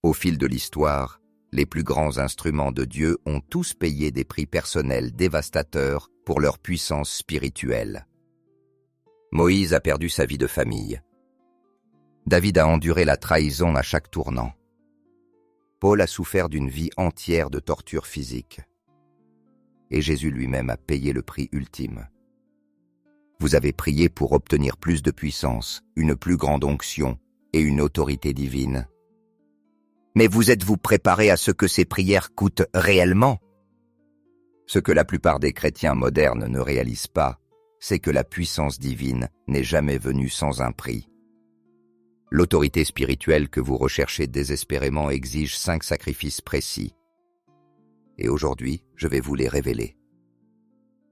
Au fil de l'histoire, les plus grands instruments de Dieu ont tous payé des prix personnels dévastateurs pour leur puissance spirituelle. Moïse a perdu sa vie de famille. David a enduré la trahison à chaque tournant. Paul a souffert d'une vie entière de torture physique. Et Jésus lui-même a payé le prix ultime. Vous avez prié pour obtenir plus de puissance, une plus grande onction et une autorité divine. Mais vous êtes-vous préparé à ce que ces prières coûtent réellement? Ce que la plupart des chrétiens modernes ne réalisent pas, c'est que la puissance divine n'est jamais venue sans un prix. L'autorité spirituelle que vous recherchez désespérément exige 5 sacrifices précis. Et aujourd'hui, je vais vous les révéler.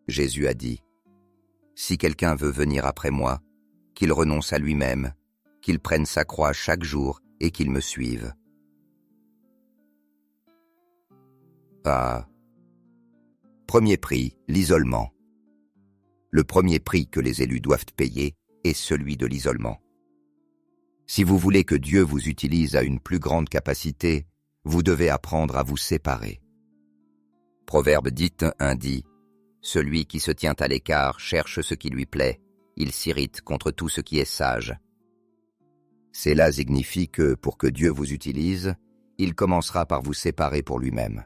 Jésus a dit, « Si quelqu'un veut venir après moi, qu'il renonce à lui-même, qu'il prenne sa croix chaque jour et qu'il me suive. » Premier prix, l'isolement. Le premier prix que les élus doivent payer est celui de l'isolement. Si vous voulez que Dieu vous utilise à une plus grande capacité, vous devez apprendre à vous séparer. Proverbe 10:1 dit « Celui qui se tient à l'écart cherche ce qui lui plaît, il s'irrite contre tout ce qui est sage. » Cela signifie que, pour que Dieu vous utilise, il commencera par vous séparer pour lui-même.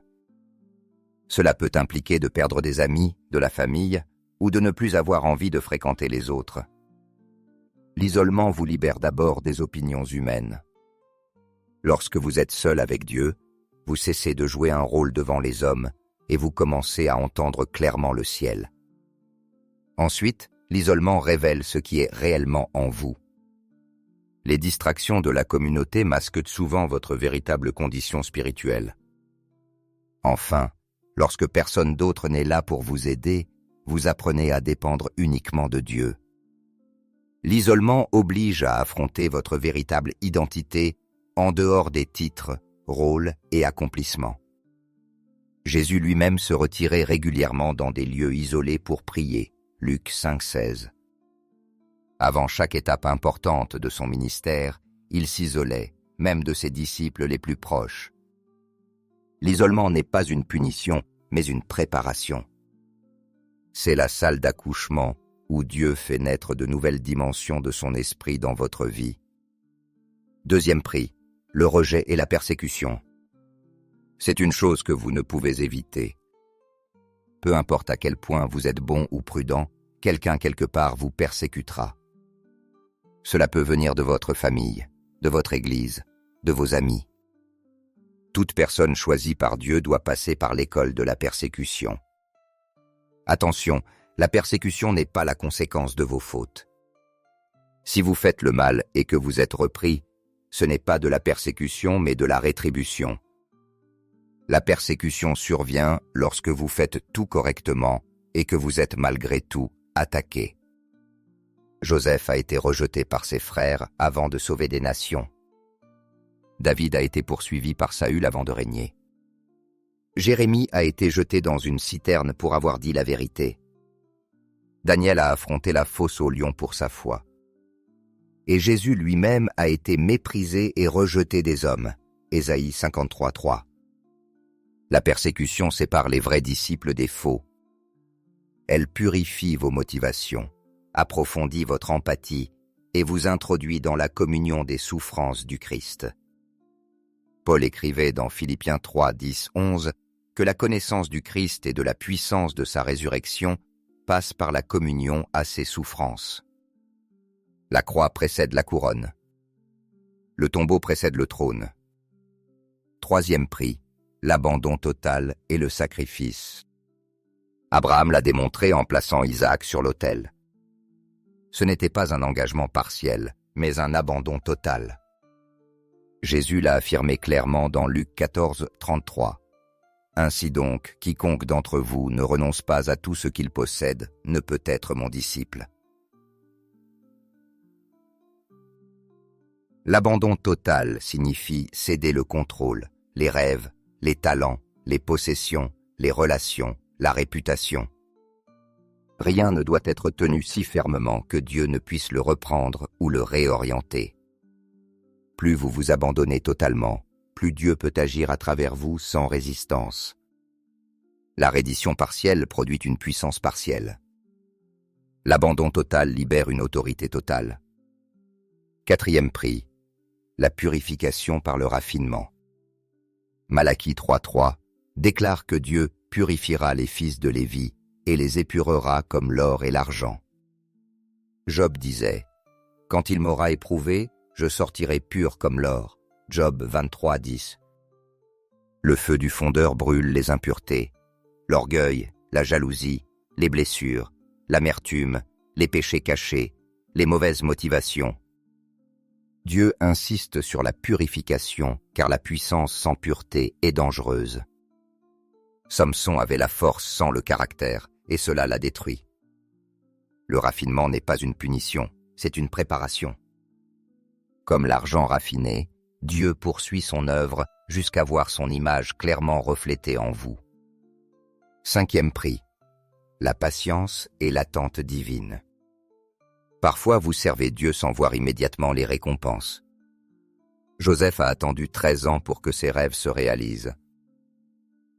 Cela peut impliquer de perdre des amis, de la famille, ou de ne plus avoir envie de fréquenter les autres. L'isolement vous libère d'abord des opinions humaines. Lorsque vous êtes seul avec Dieu, vous cessez de jouer un rôle devant les hommes et vous commencez à entendre clairement le ciel. Ensuite, l'isolement révèle ce qui est réellement en vous. Les distractions de la communauté masquent souvent votre véritable condition spirituelle. Enfin, lorsque personne d'autre n'est là pour vous aider, vous apprenez à dépendre uniquement de Dieu. L'isolement oblige à affronter votre véritable identité en dehors des titres, rôles et accomplissements. Jésus lui-même se retirait régulièrement dans des lieux isolés pour prier, Luc 5:16. Avant chaque étape importante de son ministère, il s'isolait, même de ses disciples les plus proches. L'isolement n'est pas une punition, mais une préparation. C'est la salle d'accouchement où Dieu fait naître de nouvelles dimensions de son esprit dans votre vie. Deuxième prix, le rejet et la persécution. C'est une chose que vous ne pouvez éviter. Peu importe à quel point vous êtes bon ou prudent, quelqu'un quelque part vous persécutera. Cela peut venir de votre famille, de votre église, de vos amis. Toute personne choisie par Dieu doit passer par l'école de la persécution. Attention, la persécution n'est pas la conséquence de vos fautes. Si vous faites le mal et que vous êtes repris, ce n'est pas de la persécution mais de la rétribution. La persécution survient lorsque vous faites tout correctement et que vous êtes malgré tout attaqué. Joseph a été rejeté par ses frères avant de sauver des nations. David a été poursuivi par Saül avant de régner. Jérémie a été jeté dans une citerne pour avoir dit la vérité. Daniel a affronté la fosse au lion pour sa foi. Et Jésus lui-même a été méprisé et rejeté des hommes. Ésaïe 53:3. La persécution sépare les vrais disciples des faux. Elle purifie vos motivations, approfondit votre empathie et vous introduit dans la communion des souffrances du Christ. Paul écrivait dans Philippiens 3:10-11 que la connaissance du Christ et de la puissance de sa résurrection passe par la communion à ses souffrances. La croix précède la couronne. Le tombeau précède le trône. Troisième prix, l'abandon total et le sacrifice. Abraham l'a démontré en plaçant Isaac sur l'autel. Ce n'était pas un engagement partiel, mais un abandon total. Jésus l'a affirmé clairement dans Luc 14:33. « Ainsi donc, quiconque d'entre vous ne renonce pas à tout ce qu'il possède ne peut être mon disciple. » L'abandon total signifie céder le contrôle, les rêves, les talents, les possessions, les relations, la réputation. Rien ne doit être tenu si fermement que Dieu ne puisse le reprendre ou le réorienter. Plus vous vous abandonnez totalement, plus Dieu peut agir à travers vous sans résistance. La reddition partielle produit une puissance partielle. L'abandon total libère une autorité totale. 4e prix, la purification par le raffinement. Malachie 3.3 déclare que Dieu purifiera les fils de Lévi et les épurera comme l'or et l'argent. Job disait, « Quand il m'aura éprouvé, je sortirai pur comme l'or. » Job 23.10. Le feu du fondeur brûle les impuretés, l'orgueil, la jalousie, les blessures, l'amertume, les péchés cachés, les mauvaises motivations. Dieu insiste sur la purification car la puissance sans pureté est dangereuse. Samson avait la force sans le caractère et cela l'a détruit. Le raffinement n'est pas une punition, c'est une préparation. Comme l'argent raffiné, Dieu poursuit son œuvre jusqu'à voir son image clairement reflétée en vous. 5e prix, la patience et l'attente divine. Parfois vous servez Dieu sans voir immédiatement les récompenses. Joseph a attendu 13 ans pour que ses rêves se réalisent.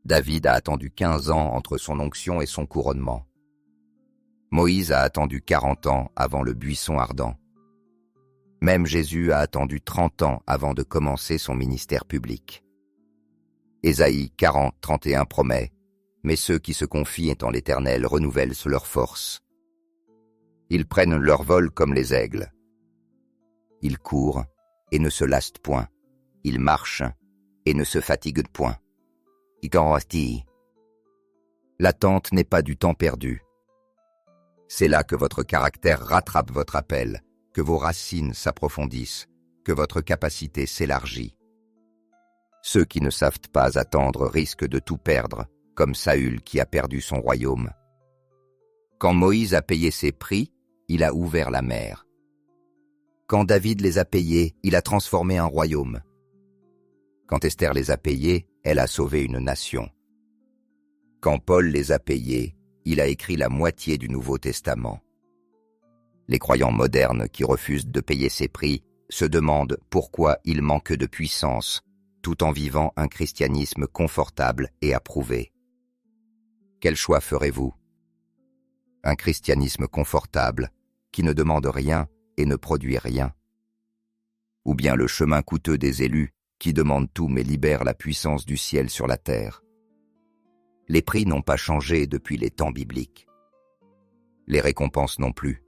David a attendu 15 ans entre son onction et son couronnement. Moïse a attendu 40 ans avant le buisson ardent. Même Jésus a attendu 30 ans avant de commencer son ministère public. Ésaïe 40:31 promet « Mais ceux qui se confient en l'Éternel renouvellent leur force. Ils prennent leur vol comme les aigles. Ils courent et ne se lassent point. Ils marchent et ne se fatiguent point. » L'attente n'est pas du temps perdu. C'est là que votre caractère rattrape votre appel, que vos racines s'approfondissent, que votre capacité s'élargit. Ceux qui ne savent pas attendre risquent de tout perdre, comme Saül qui a perdu son royaume. Quand Moïse a payé ses prix, il a ouvert la mer. Quand David les a payés, il a transformé un royaume. Quand Esther les a payés, elle a sauvé une nation. Quand Paul les a payés, il a écrit la moitié du Nouveau Testament. Les croyants modernes qui refusent de payer ces prix se demandent pourquoi il manque de puissance, tout en vivant un christianisme confortable et approuvé. Quel choix ferez-vous? Un christianisme confortable, qui ne demande rien et ne produit rien? Ou bien le chemin coûteux des élus, qui demandent tout mais libèrent la puissance du ciel sur la terre? Les prix n'ont pas changé depuis les temps bibliques. Les récompenses non plus.